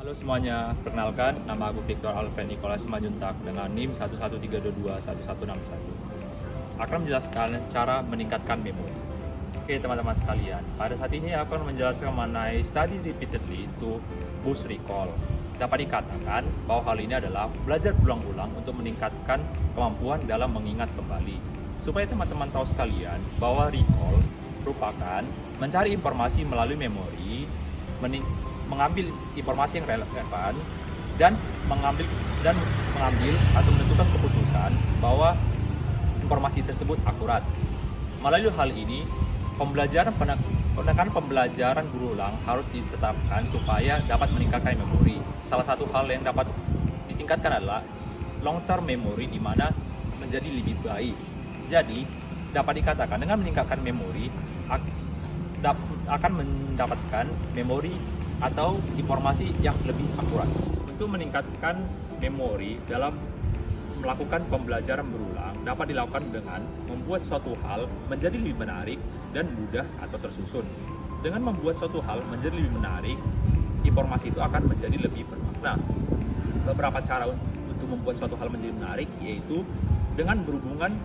Halo semuanya, perkenalkan nama aku Victor Alven Nicholas Majuntak dengan NIM 113221161. Akan menjelaskan cara meningkatkan memori. Oke teman-teman sekalian, pada saat ini aku akan menjelaskan mengenai study repeatedly to boost recall. Dapat dikatakan bahwa hal ini adalah belajar berulang-ulang untuk meningkatkan kemampuan dalam mengingat kembali. Supaya teman-teman tahu sekalian bahwa recall merupakan mencari informasi melalui memori, mengambil informasi yang relevan dan mengambil atau menentukan keputusan bahwa informasi tersebut akurat. Melalui hal ini, penekanan pembelajaran berulang harus ditetapkan supaya dapat meningkatkan memori. Salah satu hal yang dapat ditingkatkan adalah long term memory, di mana menjadi lebih baik. Jadi, dapat dikatakan dengan meningkatkan memori akan mendapatkan memori atau informasi yang lebih akurat. Untuk meningkatkan memori dalam melakukan pembelajaran berulang dapat dilakukan dengan membuat suatu hal menjadi lebih menarik dan mudah atau tersusun. Dengan membuat suatu hal menjadi lebih menarik, informasi itu akan menjadi lebih bermakna. Beberapa cara untuk membuat suatu hal menjadi menarik yaitu dengan berhubungan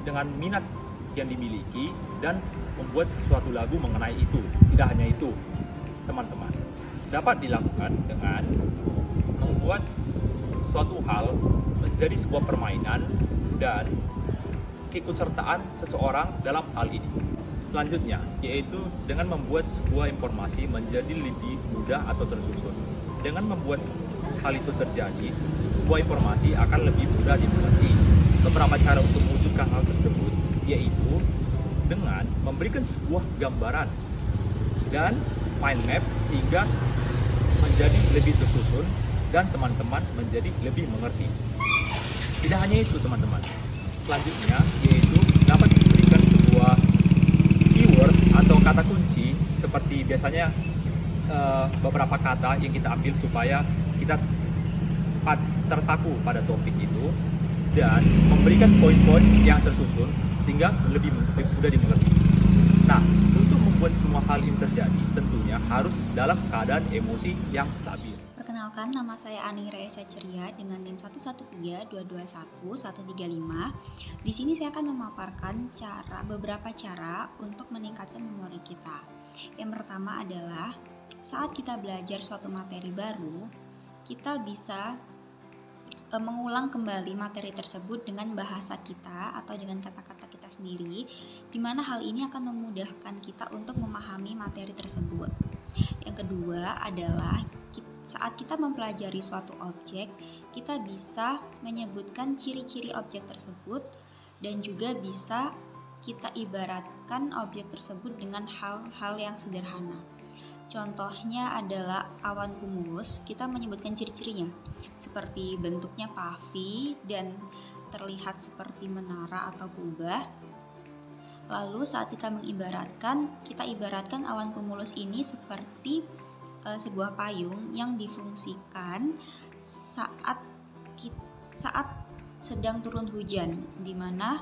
dengan minat yang dimiliki dan membuat suatu lagu mengenai itu. Tidak hanya itu, teman-teman, dapat dilakukan dengan membuat suatu hal menjadi sebuah permainan dan keikutsertaan seseorang dalam hal ini. Selanjutnya, yaitu dengan membuat sebuah informasi menjadi lebih mudah atau tersusun. Dengan membuat hal itu terjadi, sebuah informasi akan lebih mudah dimengerti. Beberapa cara untuk mewujudkan hal tersebut yaitu dengan memberikan sebuah gambaran dan mind map sehingga menjadi lebih tersusun dan teman-teman menjadi lebih mengerti. Tidak hanya itu teman-teman, selanjutnya yaitu dapat diberikan sebuah keyword atau kata kunci seperti biasanya beberapa kata yang kita ambil supaya kita terpaku pada topik itu dan memberikan poin-poin yang tersusun sehingga lebih mudah dimengerti. Nah, untuk membuat semua hal ini terjadi tentunya harus dalam keadaan emosi yang stabil. Perkenalkan, nama saya Ani Raisa Ceria dengan NIM 113221135. Di sini saya akan memaparkan beberapa cara untuk meningkatkan memori kita. Yang pertama adalah saat kita belajar suatu materi baru, kita bisa mengulang kembali materi tersebut dengan bahasa kita atau dengan kata-kata kita sendiri, di mana hal ini akan memudahkan kita untuk memahami materi tersebut. Yang kedua adalah saat kita mempelajari suatu objek, kita bisa menyebutkan ciri-ciri objek tersebut dan juga bisa kita ibaratkan objek tersebut dengan hal-hal yang sederhana. Contohnya adalah awan cumulus, kita menyebutkan ciri-cirinya seperti bentuknya puffy dan terlihat seperti menara atau kubah. Lalu saat kita kita ibaratkan awan cumulus ini seperti sebuah payung yang difungsikan saat sedang turun hujan, di mana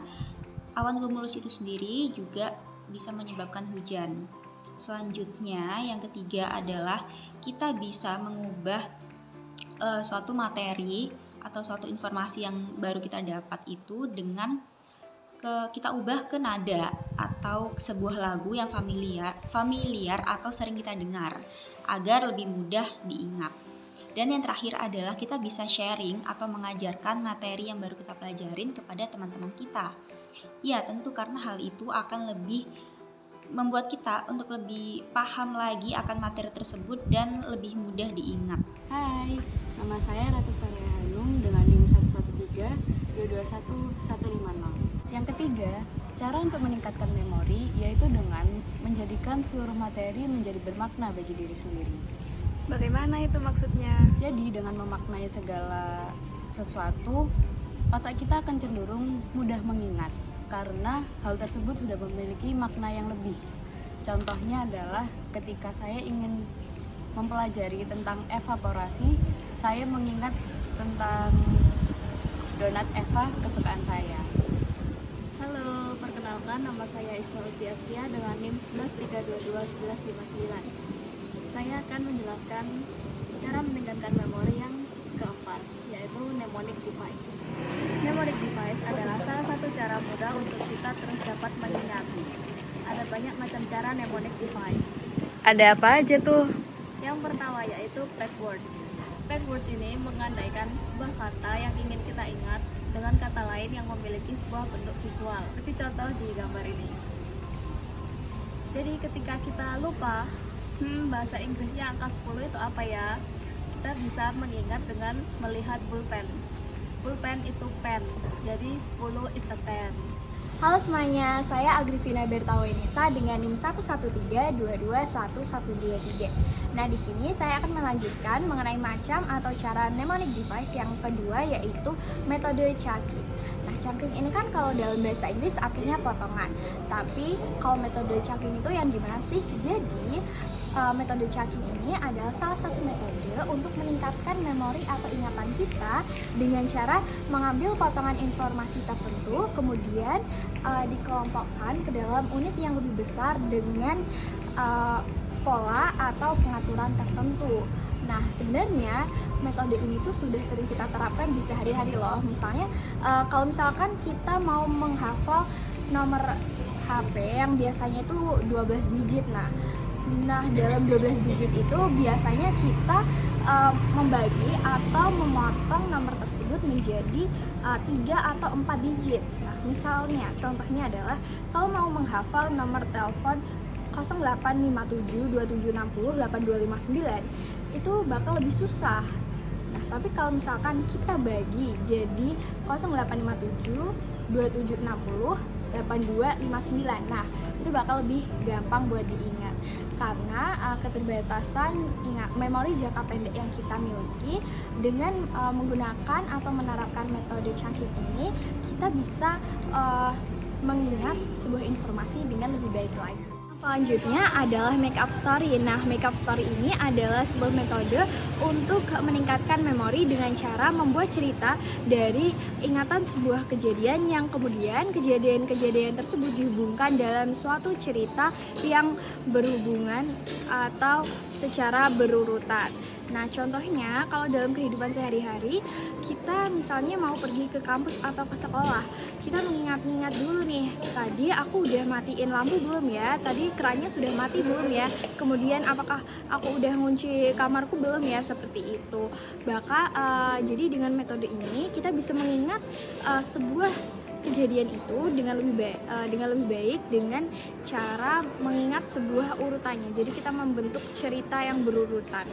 awan cumulus itu sendiri juga bisa menyebabkan hujan. Selanjutnya, yang ketiga adalah kita bisa mengubah suatu materi atau suatu informasi yang baru kita dapat itu dengan kita ubah ke nada atau sebuah lagu yang familiar atau sering kita dengar agar lebih mudah diingat. Dan yang terakhir adalah kita bisa sharing atau mengajarkan materi yang baru kita pelajarin kepada teman-teman kita. Ya, tentu karena hal itu akan lebih membuat kita untuk lebih paham lagi akan materi tersebut dan lebih mudah diingat. Hai, nama saya Ratu Faria Hanung dengan NIM 113221150. Yang ketiga, cara untuk meningkatkan memori yaitu dengan menjadikan seluruh materi menjadi bermakna bagi diri sendiri. Bagaimana itu maksudnya? Jadi dengan memaknai segala sesuatu, otak kita akan cenderung mudah mengingat karena hal tersebut sudah memiliki makna yang lebih. Contohnya adalah ketika saya ingin mempelajari tentang evaporasi, saya mengingat tentang donat Eva kesukaan saya. Halo, perkenalkan nama saya Isma Upiastia dengan NIM 113221159. Saya akan menjelaskan cara meningkatkan memori yang keempat, yaitu mnemonic device. Mnemonic device adalah salah satu cara mudah untuk kita terus dapat mengingat. Ada banyak macam cara mnemonic device. Ada apa aja tuh? Yang pertama yaitu backword. Backword ini mengandaikan sebuah kata yang ingin kita ingat dengan kata lain yang memiliki sebuah bentuk visual. Seperti contoh di gambar ini. Jadi ketika kita lupa bahasa Inggrisnya angka 10 itu apa ya, kita bisa mengingat dengan melihat pulpen. Pulpen itu pen, jadi 10 is a pen. Halo semuanya, saya Agrifina Bertawenisa dengan NIM 113221123. Nah, di sini saya akan melanjutkan mengenai macam atau cara mnemonic device yang kedua, yaitu metode chunking. Nah, chunking ini kan kalau dalam bahasa Inggris artinya potongan. Tapi kalau metode chunking itu yang gimana sih? Jadi, metode chunking ini adalah salah satu metode untuk meningkatkan memori atau ingatan kita dengan cara mengambil potongan informasi tertentu, kemudian dikelompokkan ke dalam unit yang lebih besar dengan pola atau pengaturan tertentu. Nah, sebenarnya metode ini tuh sudah sering kita terapkan di sehari-hari loh. Misalnya, kalau misalkan kita mau menghafal nomor HP yang biasanya itu 12 digit. Nah, dalam 12 digit itu biasanya kita membagi atau memotong nomor tersebut menjadi 3 atau 4 digit. Nah, misalnya, contohnya adalah kalau mau menghafal nomor telepon 085727608259 itu bakal lebih susah. Nah, tapi kalau misalkan kita bagi jadi 085727608259, nah itu bakal lebih gampang buat diingat karena keterbatasan memori jangka pendek yang kita miliki. Dengan menggunakan atau menerapkan metode chunking ini, kita bisa mengingat sebuah informasi dengan lebih baik lagi. Selanjutnya adalah make up story. Nah, make up story ini adalah sebuah metode untuk meningkatkan memori dengan cara membuat cerita dari ingatan sebuah kejadian yang kemudian kejadian-kejadian tersebut dihubungkan dalam suatu cerita yang berhubungan atau secara berurutan. Nah, contohnya kalau dalam kehidupan sehari-hari, kita misalnya mau pergi ke kampus atau ke sekolah, kita mengingat-ingat dulu nih, tadi aku udah matiin lampu belum ya, tadi kerannya sudah mati belum ya, kemudian apakah aku udah ngunci kamarku belum ya, seperti itu. Jadi dengan metode ini kita bisa mengingat sebuah kejadian itu dengan lebih baik dengan cara mengingat sebuah urutannya. Jadi kita membentuk cerita yang berurutan.